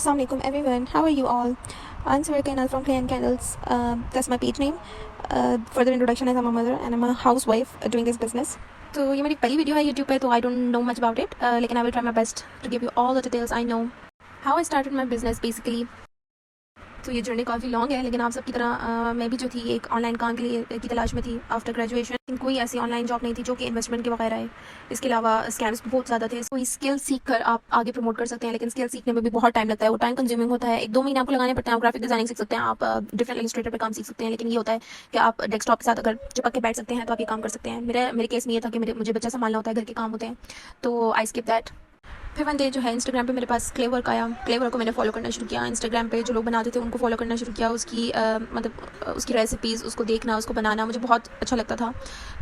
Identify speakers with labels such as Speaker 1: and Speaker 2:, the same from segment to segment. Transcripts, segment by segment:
Speaker 1: Assalamualaikum everyone, how are you all? I'm Sarah Kainal from Clay and Candles. That's my page name. Further introduction is I'm a mother and I'm a housewife doing this business. तो ये मेरी पहली video है YouTube पे, तो I don't know much about it, लेकिन I will try my best to give you all the details I know. How I started my business basically. तो ये जर्नी काफ़ी लॉन्ग है, लेकिन आप सबकी तरह मैं भी जो थी एक ऑनलाइन काम के लिए की तलाश में थी आफ्टर ग्रेजुएशन। कोई ऐसी ऑनलाइन जॉब नहीं थी जो कि इन्वेस्टमेंट के वगैरह है। इसके अलावा स्कैम्स बहुत ज़्यादा थे। कोई स्किल सीख कर आप आगे प्रमोट कर सकते हैं, लेकिन स्किल सीखने में भी बहुत टाइम लगता है, वो टाइम कंज्यूमिंग होता है। 1-2 महीने आपको लगाने पड़ते हैं। आप ग्राफिक डिजाइनिंग सीख सकते हैं, आप डिफरेंट इलस्ट्रेटर पर काम सीख सकते हैं, लेकिन ये होता है कि आप डेस्कटॉप के साथ अगर चिपक के बैठ सकते हैं तो आप ये काम कर सकते हैं। मेरे केस में ये था कि मुझे बच्चा संभालना होता है, घर के काम होते हैं, तो आई स्किप दैट। फिर वन डे जो है इंस्टाग्राम पे मेरे पास क्ले वर्क आया। क्ले वर्क को मैंने फॉलो करना शुरू किया। इंस्टाग्राम पे जो लोग बनाते थे उनको फॉलो करना शुरू किया। उसकी रेसिपीज़, उसको देखना, उसको बनाना मुझे बहुत अच्छा लगता था।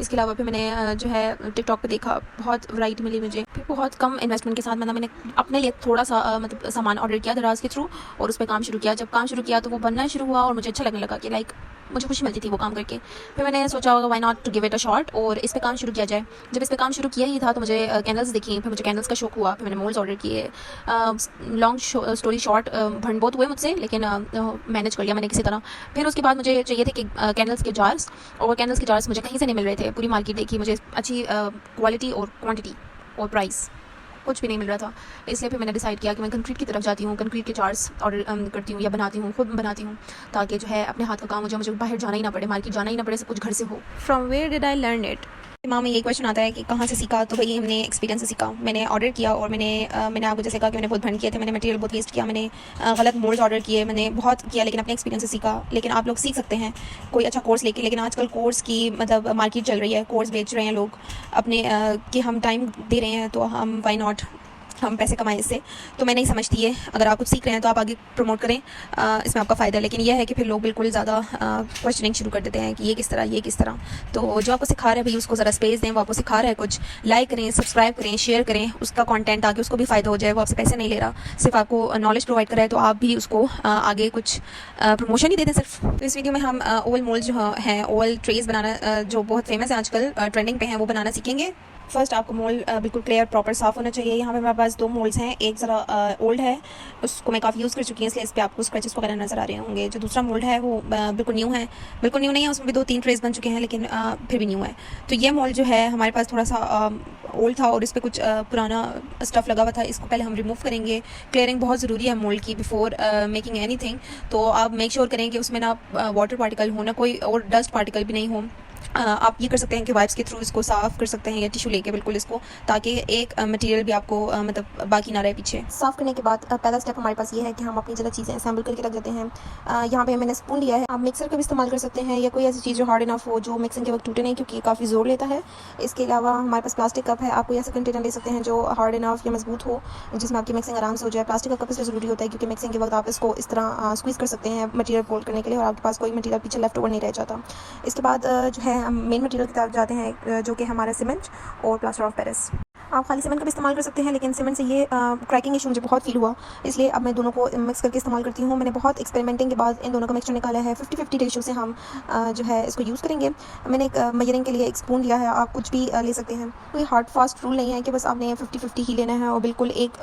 Speaker 1: इसके अलावा फिर मैंने जो है टिकटॉक पे देखा, बहुत वैरायटी मिली मुझे। फिर बहुत कम इन्वेस्टमेंट के साथ मैंने अपने लिए थोड़ा सा सामान ऑर्डर किया दराज के थ्रू, और उस पर काम शुरू किया। जब काम शुरू किया तो वो बनना शुरू हुआ और मुझे अच्छा लगने लगा कि मुझे खुशी मिलती थी वो काम करके। फिर मैंने सोचा होगा why not to give it a shot और इस पे काम शुरू किया जाए। जब इस पे काम शुरू किया ही था तो मुझे कैंडल्स दिखी, फिर मुझे कैंडल्स का शौक हुआ, फिर मैंने मोल्ड्स ऑर्डर किए। लॉन्ग स्टोरी शॉर्ट, भंड बहुत हुए मुझसे, लेकिन मैनेज कर लिया मैंने किसी तरह। फिर उसके बाद मुझे चाहिए थे कि कैंडल्स के जार्स, और कैंडल्स के जार्स मुझे कहीं से नहीं मिल रहे थे। पूरी मार्केट देखी, मुझे अच्छी क्वालिटी और क्वान्टिटी और प्राइस कुछ भी नहीं मिल रहा था। इसलिए फिर मैंने डिसाइड किया कि मैं कंक्रीट की तरफ जाती हूँ, कंक्रीट के जार्स ऑर्डर करती हूँ या बनाती हूँ, खुद बनाती हूँ, ताकि जो है अपने हाथ का काम हो जाए, मुझे बाहर जाना ही ना पड़े, मार्केट जाना ही ना पड़े, सब कुछ घर से हो। From where did I learn it? दिमाग में ये क्वेश्चन आता है कि कहाँ से सीखा, तो भाई हमने एक्सपीरियंस से सीखा। मैंने ऑर्डर किया और मैंने आपको जैसे कहा कि मैंने बहुत भंड किए थे, मैंने मटेरियल बहुत वेस्ट किया, मैंने गलत मोल्ड्स ऑर्डर किए, मैंने बहुत किया, लेकिन अपने एक्सपीरियंस से सीखा। लेकिन आप लोग सीख सकते हैं कोई अच्छा कोर्स लेके, लेकिन आजकल कोर्स की मार्केट चल रही है, कोर्स बेच रहे हैं लोग अपने कि हम टाइम दे रहे हैं तो हम वाई नॉट हम पैसे कमाएं इससे। तो मैं नहीं समझती है, अगर आप कुछ सीख रहे हैं तो आप आगे प्रमोट करें, इसमें आपका फ़ायदा है। लेकिन यह है कि फिर लोग बिल्कुल ज़्यादा क्वेश्चनिंग शुरू कर देते हैं कि ये किस तरह। तो जो आपको सिखा रहा है भाई उसको ज़रा स्पेस दें। वो आपको सिखा रहा है कुछ, लाइक करें, सब्सक्राइब करें, शेयर करें उसका कंटेंट, ताकि उसको भी फ़ायदा हो जाए। वो आपसे पैसे नहीं ले रहा, सिर्फ आपको नॉलेज प्रोवाइड कर रहा है, तो आप भी उसको आगे कुछ प्रमोशन ही दे दें सिर्फ। तो इस वीडियो में हम ओवल मोल्ड जो हैं, ओवल ट्रेस बनाना जो बहुत फेमस है आजकल, ट्रेंडिंग पे हैं, वो बनाना सीखेंगे। फर्स्ट आपको मोल्ड बिल्कुल क्लियर प्रॉपर साफ़ होना चाहिए। यहाँ पे मेरे पास 2 मोल्ड्स हैं, एक ज़रा ओल्ड है, उसको मैं काफ़ी यूज़ कर चुकी हूँ, इसलिए इस पर आपको स्क्रैचेस वगैरह नज़र आ रहे होंगे। जो दूसरा मोल्ड है वो बिल्कुल न्यू है, बिल्कुल न्यू नहीं है, उसमें भी 2-3 ट्रेस बन चुके हैं, लेकिन फिर भी न्यू है। तो ये मोल्ड जो है हमारे पास थोड़ा सा ओल्ड था और इस पर कुछ पुराना स्टफ़ लगा हुआ था। इसको पहले हम रिमूव करेंगे। क्लियरिंग बहुत ज़रूरी है मोल्ड की बिफोर मेकिंग एनीथिंग। तो आप मेक श्योर करें कि उसमें ना वाटर पार्टिकल हो, ना कोई और डस्ट पार्टिकल भी नहीं हो। आप ये कर सकते हैं कि वाइप्स के थ्रू इसको साफ़ कर सकते हैं, या टिश्यू लेके बिल्कुल इसको, ताकि एक मटेरियल भी आपको बाकी ना रहे पीछे। साफ़ करने के बाद पहला स्टेप हमारे पास ये है कि हम अपनी ज़रा चीज़ें असेंबल करके रख देते हैं। यहाँ पे मैंने स्पून लिया है, आप मिक्सर का भी इस्तेमाल कर सकते हैं, या कोई ऐसी चीज़ जो हार्ड इनफ हो, जो मिक्सिंग के वक्त टूटे नहीं, क्योंकि काफ़ी ज़ोर लेता है। इसके अलावा हमारे पास प्लास्टिक कप है, आप कोई ऐसा कंटेनर ले सकते हैं जो हार्ड इनफ या मजबूत हो, जिसमें आपकी मिक्सिंग आराम से हो जाए। प्लास्टिक का कप इसलिए ज़रूरी होता है क्योंकि मिक्सिंग के वक्त आप इसको इस तरह स्क्वीज़ कर सकते हैं मटेरियल फोल्ड करने के लिए, और आपके पास कोई मटेरियल पीछे लेफ्ट ओवर नहीं रह जाता। इसके बाद जो है हम मेन मटेरियल की तरफ जाते हैं, जो कि हमारा सीमेंट और प्लास्टर ऑफ पेरिस। आप खाली सीमेंट का भी इस्तेमाल कर सकते हैं, लेकिन सीमेंट से ये क्रैकिंग इशू मुझे बहुत फील हुआ, इसलिए अब मैं दोनों को मिक्स करके इस्तेमाल करती हूँ। मैंने बहुत एक्सपेरिमेंटिंग के बाद इन दोनों का मिक्सचर निकाला है। 50-50 रेशियो से हम जो है इसको यूज़ करेंगे। मैंने एक मेजरिंग के लिए एक स्पून लिया है, आप कुछ भी ले सकते हैं। कोई हार्ड फास्ट रूल नहीं है कि बस आपने 50-50 ही लेना है और बिल्कुल एक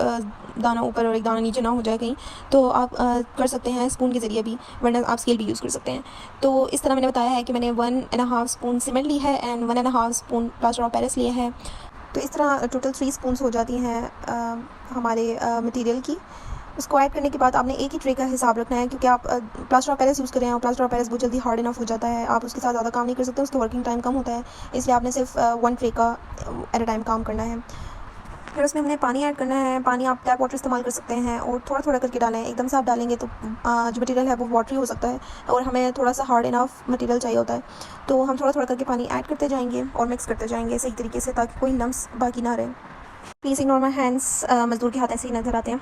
Speaker 1: दाना ऊपर और एक दाना नीचे ना हो जाए कहीं। तो आप कर सकते हैं स्पून के ज़रिए भी, वरना आप स्केल भी यूज़ कर सकते हैं। तो इस तरह मैंने बताया है कि मैंने 1.5 स्पून सीमेंट ली है and 1.5 spoon plaster of Paris लिया है। तो इस तरह टोटल 3 स्पून्स हो जाती हैं हमारे मटेरियल की। उसको ऐड करने के बाद आपने एक ही ट्रे का हिसाब रखना है, क्योंकि आप प्लास्टर ऑफ पेरिस यूज़ करें और प्लास्टर ऑफ पेरिस बहुत जल्दी हार्ड इनफ हो जाता है, आप उसके साथ ज़्यादा काम नहीं कर सकते, उसका वर्किंग टाइम कम होता है, इसलिए आपने सिर्फ 1 ट्रे का एट अ टाइम काम करना है। फिर उसमें हमने पानी ऐड करना है। पानी आप टैप वाटर इस्तेमाल कर सकते हैं और थोड़ा थोड़ा करके डालें। एकदम से आप डालेंगे तो जो मटेरियल है वो वाटरी हो सकता है, और हमें थोड़ा सा हार्ड इनफ मटेरियल चाहिए होता है। तो हम थोड़ा थोड़ा करके पानी ऐड करते जाएंगे और मिक्स करते जाएंगे सही तरीके से, ताकि कोई लम्स बाकी ना रहे। प्लीज़ इग्नोर माई हैंड्स, मज़दूर के हाथ ऐसे ही नज़र आते हैं।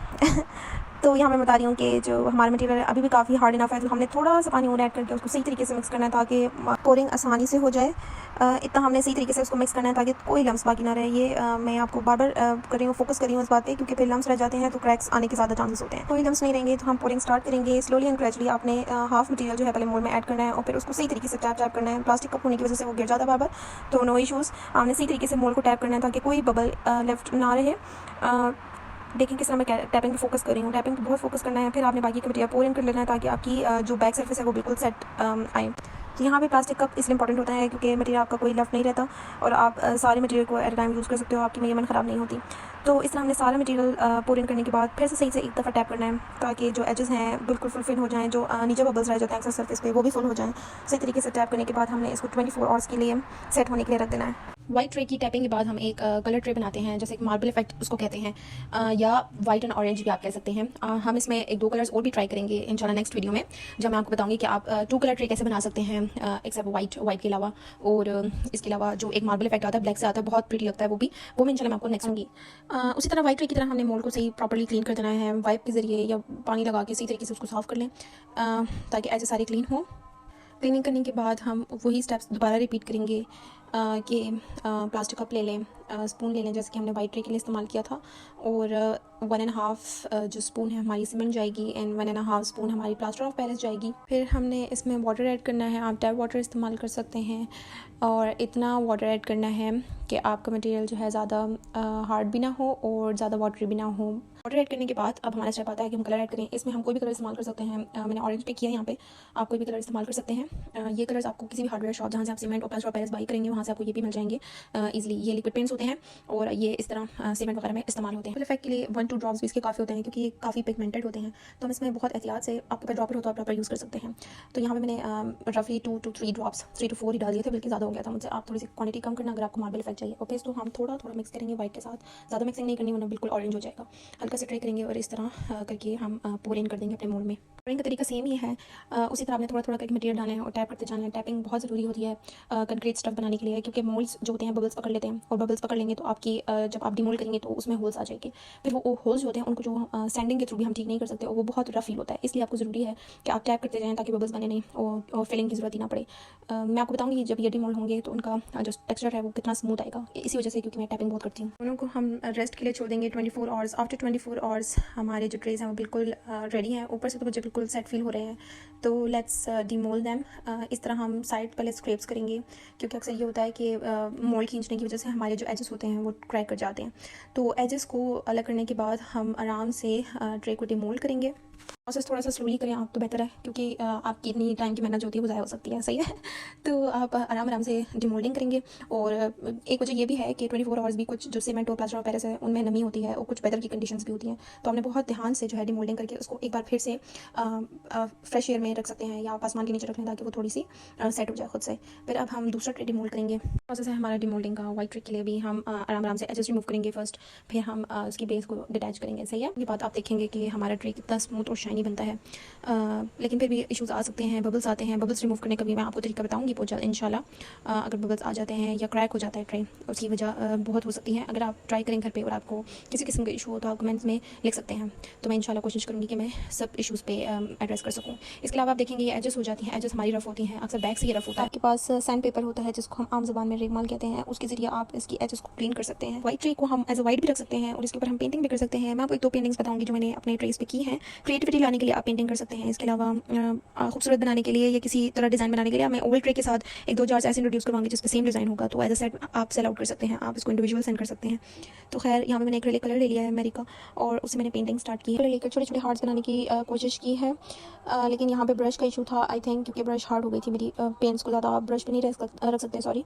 Speaker 1: तो यहाँ मैं बता रही हूँ कि जो हमारा मटेरियल अभी भी काफ़ी हार्ड इनफ है, तो हमने थोड़ा सा पानी और ऐड करके उसको सही तरीके से मिक्स करना है, ताकि पोरिंग आसानी से हो जाए। इतना हमने सही तरीके से उसको मिक्स करना है ताकि कोई लम्स बाकी ना रहे। ये मैं आपको बार बार कर रही हूँ, फोकस कर रही हूँ इस बात पे, क्योंकि फिर लम्स रह जाते हैं तो क्रैक्स आने के ज़्यादा चांसेस होते हैं। कोई लम्स नहीं रहेंगे तो हम पोरिंग स्टार्ट करेंगे स्लोली एंड ग्रेजुअली। आपने हाफ मटेरियल जो है पहले मोल्ड में ऐड करना है और फिर उसको सही तरीके से टैप करना है। प्लास्टिक कप होने की वजह से वो गिर जाता है बार बार, तो नो इशूज़। आपने सही तरीके से मोल्ड को टैप करना है ताकि कोई बबल लेफ्ट ना रहे। देखें किस तरह मैं टैपिंग पे फोकस कर रही हूँ। टैपिंग पे बहुत फोकस करना है, फिर आपने बाकी का मटेरियल पोर इन कर लेना है ताकि आपकी जो बैक सर्फेस है वो बिल्कुल सेट आए। तो यहाँ पे प्लास्टिक कप इसलिए इंपॉर्टेंट होता है क्योंकि मटेरियल आपका कोई लेफ्ट नहीं रहता और आप सारे मटेरियल को एट टाइम यूज़ कर सकते हो, आपकी मेजरमेंट ख़राब नहीं होती। तो इस तरह हमने सारा मटेरियल पोर इन करने के बाद फिर से सही से एक दफ़ा टैप करना है ताकि जो एजेस हैं बिल्कुल फुलफिल हो जाएँ, जो नीचे बबल्स रह जाते हैं अक्सर सर्फेस पे वो भी फुल हो जाएँ। सही तरीके से टैप करने के बाद हमने इसको 24 आवर्स के लिए सेट होने के लिए रख देना है। वाइट ट्रे की टैपिंग के बाद हम एक कलर ट्रे बनाते हैं, जैसे एक मार्बल इफेक्ट उसको कहते हैं, या वाइट एंड ऑरेंज भी आप कह सकते हैं। हम इसमें एक दो कलर्स और भी ट्राई करेंगे इंशाल्लाह नेक्स्ट वीडियो में, जब मैं आपको बताऊंगी कि आप 2 कलर ट्रे कैसे बना सकते हैं एक्सेप्ट वाइट के अलावा। और इसके अलावा जो एक मार्बल इफेक्ट आता है ब्लैक से आता है, बहुत प्रीटी लगता है, वो मैं इंशाल्लाह मैं आपको नेक्स्ट दूंगी। उसी तरह वाइट ट्रे की तरह हमने मोल्ड को सही प्रॉपर्ली क्लीन कर देना है, वाइप के ज़रिए या पानी लगा के सही तरीके से उसको साफ़ कर लें ताकि ऐसे सारे क्लीन हो। क्लीनिंग करने के बाद हम वही स्टेप्स दोबारा रिपीट करेंगे कि प्लास्टिक कप ले लें, स्पून ले लें जैसे कि हमने वाइट ट्रे के लिए इस्तेमाल किया था, और 1.5 जो स्पून है हमारी सीमेंट जाएगी एंड 1.5 स्पून हमारी प्लास्टर ऑफ पेरिस जाएगी। फिर हमने इसमें वाटर ऐड करना है, आप टैप वाटर इस्तेमाल कर सकते हैं, और इतना वाटर ऐड करना है कि आपका मटेरियल जो है ज़्यादा हार्ड भी ना हो और ज़्यादा वाटरी भी ना हो। वाटर ऐड करने के बाद अब हमारा स्टेप आता है कि हम कलर ऐड करें। इसमें हम कोई भी कलर इस्तेमाल कर सकते हैं, मैंने ऑरेंज पे किया, यहाँ पे आप कोई भी कलर इस्तेमाल कर सकते हैं। ये कलर्स आपको किसी भी हार्डवेयर शॉप जहाँ से आप सीमेंट और प्लास्टर ऑफ पेरिस बाई करेंगे वहाँ से आपको ये भी मिल जाएंगे ईजिली। ये लिक्विड पेंट्स होते हैं और ये इस तरह सीमेंट वगैरह में इस्तेमाल होते हैं। फुल इफेक्ट के लिए 1-2 ड्रॉप्स भी इसके काफ़ी होते हैं क्योंकि ये काफ़ी पिगमेंटेड होते हैं, तो हम इसमें बहुत एहतियात से, आपके पास ड्रॉपर हो तो आप ड्रॉपर यूज़ कर सकते हैं। तो यहाँ पे मैंने रफली 2 to 3 ड्रॉप्स, 3 to 4 ही डाल दिए थे, बल्कि ज़्यादा हो गया था मुझसे। आप थोड़ी सी क्वांटिटी कम करना अगर आपको मार्बल इफेक्ट चाहिए। ओके, तो हम थोड़ा थोड़ा मिक्स करेंगे वाइट के साथ, ज़्यादा मिक्सिंग नहीं करनी वरना बिल्कुल ऑरेंज हो जाएगा। हल्का से ट्राई करेंगे और इस तरह करके हम पोर इन कर देंगे अपने मोल्ड में। पोरिंग का तरीका सेम ही है, उसी तरह आपने थोड़ा थोड़ा करके मटेरियल डालना है और टैप करते जाना है। टैपिंग बहुत ज़रूरी होती है कंक्रीट स्टफ बनाने के लिए, क्योंकि मोल्ड्स जो होते हैं बबल्स पकड़ लेते हैं, और बबल्स पकड़ लेंगे तो आपकी जब आप डीमोल्ड करेंगे तो उसमें होल्स आ जाएंगे। फिर वो होल्स होते हैं उनको जो सैंडिंग के थ्रू भी हम ठीक नहीं कर सकते, और वो बहुत रफ फील होता है। इसलिए आपको ज़रूरी है कि आप टैप करते जाएँ ताकि बबल्स बने नहीं और फिलिंग की ज़रूरत ही ना पड़े। मैं आपको बताऊँगी जब ये डीमोल्ड होंगे तो उनका जो टेक्सचर है वो कितना स्मूथ आएगा, इसी वजह से, क्योंकि मैं टैपिंग बहुत करती हूँ। दोनों को हम रेस्ट के लिए छोड़ देंगे 24 आवर्स। आफ्टर 24 आवर्स हमारे जो ट्रेज हैं वो बिल्कुल रेडी हैं, ऊपर से तो मुझे बिल्कुल सेट फील हो रहे हैं। तो लेट्स डीमोल्ड दैम। इस तरह हम साइड पहले स्क्रैप्स करेंगे, क्योंकि अक्सर ये होता है कि मोल्ड खींचने की वजह से हमारे जो एजेस होते हैं वो क्रैक कर जाते हैं। तो एजेस को अलग करने के बाद हम आराम से ट्रे को डीमोल्ड करेंगे। प्रोसेस थोड़ा सा स्लोली करें आप तो बेहतर है, क्योंकि आपकी इतनी टाइम की मेहनत जो होती है वो ज़ाया हो सकती है, सही है। तो आप आराम से डिमोल्डिंग करेंगे। और एक वजह ये भी है कि 24 आवर्स भी कुछ जो सीमेंट और प्लास्टर ऑफ पेरिस है उनमें नमी होती है और कुछ वेदर की कंडीशंस भी होती हैं, तो हमने बहुत ध्यान से जो है डिमोल्डिंग करके उसको एक बार फिर से फ्रेश एयर में रख सकते हैं या आप आसमान के नीचे रख लें ताकि वो थोड़ी सी सेट हो जाए खुद से। फिर अब हम दूसरा ट्रे डिमोल्ड करेंगे। प्रोसेस है हमारा डिमोल्डिंग का। वाइट ट्रे के लिए भी हम आराम से एजेस रिमूव करेंगे फर्स्ट, फिर हम उसकी बेस को डिटैच करेंगे, सही है। ये बात आप देखेंगे कि हमारा ट्रे कितना स्मूथ और शाइनी बनता है। लेकिन फिर भी इश्यूज़ आ सकते हैं, बबल्स आते हैं। बबल्स रिमूव करने का भी मैं आपको तरीका बताऊंगी बहुत जल्द इंशाल्लाह। अगर बबल्स आ जाते हैं या क्रैक हो जाता है ट्रे, उसकी वजह बहुत हो सकती है। अगर आप ट्राई करें घर पे और आपको किसी किस्म का इशू हो तो आप कमेंट्स में लिख सकते हैं, तो मैं इंशाल्लाह कोशिश करूँगी कि मैं सब इशूज़ पे एड्रेस कर सकूँ। इसके अलावा आप देखेंगे ये एजेस हो जाती हैं, एजेस हमारी रफ होती हैं, अक्सर बैक से ये रफ होता है। आपके पास सैंड पेपर होता है जिसको हम आम ज़बान में रेगमाल कहते हैं, उसके ज़रिए आप इसकी एजेस को क्लीन कर सकते हैं। वाइट ट्रे को हम एज अ वाइट भी रख सकते हैं और इसके ऊपर हम पेंटिंग भी कर सकते हैं। मैं आपको 1-2 पेंटिंग्स बताऊँगी जो मैंने अपने ट्रेस पे की हैं। क्रिएटिविटी लाने के लिए आप पेंटिंग कर सकते हैं। इसके अलावा खूबसूरत बनाने के लिए या किसी तरह डिज़ाइन बनाने के लिए मैं ओवल ट्रे के साथ 1-2 जार्स ऐसे इंट्रोड्यूस करवाऊंगी जिस पे सेम डिज़ाइन होगा, तो एज अ सेट आप सेल आउट कर सकते हैं, आप इसको इंडिविजुअल सेंड कर सकते हैं। तो खैर यहाँ पे मैंने एक्रेलिक कलर ले लिया है अमेरिका और उससे मैंने पेंटिंग स्टार्ट की है। लेकर छोटे छोटे हार्ट्स बनाने की कोशिश की है, लेकिन यहाँ पे ब्रश का इशू था आई थिंक, क्योंकि ब्रश हार्ड हो गई थी मेरी। पेंट्स को ज़्यादा आप ब्रश पे नहीं रख सकते, सॉरी।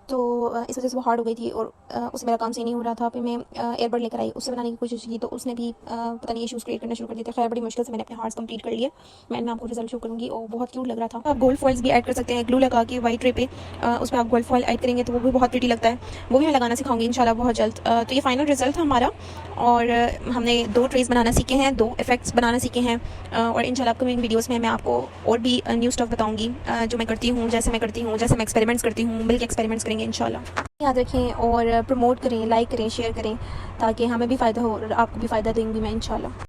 Speaker 1: तो इस वजह से वो हार्ड हो गई थी और उससे मेरा काम सही नहीं हो रहा था। फिर मैं एयरबड लेकर आई, उससे बनाने की कोशिश की तो उसने भी पता नहीं इशूज़ क्रिएट करना शुरू कर दिए थे। खैर बड़ी मुश्किल से मैंने अपने हार्ट्स कंप्लीट कर लिए। मैं आपको रिजल्ट शो करूँगी और बहुत क्यूट लग रहा था। आप गोल्ड फॉइल्स भी ऐड कर सकते हैं, ग्लू लगा के वाइट ट्रे पे उस पर आप गोल्ड फॉइल ऐड करेंगे तो वो भी बहुत प्रीटी लगता है। वो भी मैं लगाना सिखाऊंगी इंशाल्लाह बहुत जल्द। तो ये फाइनल रिजल्ट था हमारा, और हमने 2 ट्रेस बनाना सीखे हैं, 2 इफेक्ट्स बनाना सीखे हैं, और इंशाल्लाह अपकमिंग वीडियोस में मैं आपको और भी न्यू स्टफ बताऊंगी जो मैं करती हूँ, जैसे मैं एक्सपेरिमेंट्स करती हूँ। मिलकर एक्सपेरिमेंट्स करेंगे इंशाल्लाह। याद रखें और प्रमोट करें, लाइक करें, शेयर करें ताकि हमें भी फ़ायदा हो और आपको भी फ़ायदा देंगी मैं इंशाल्लाह।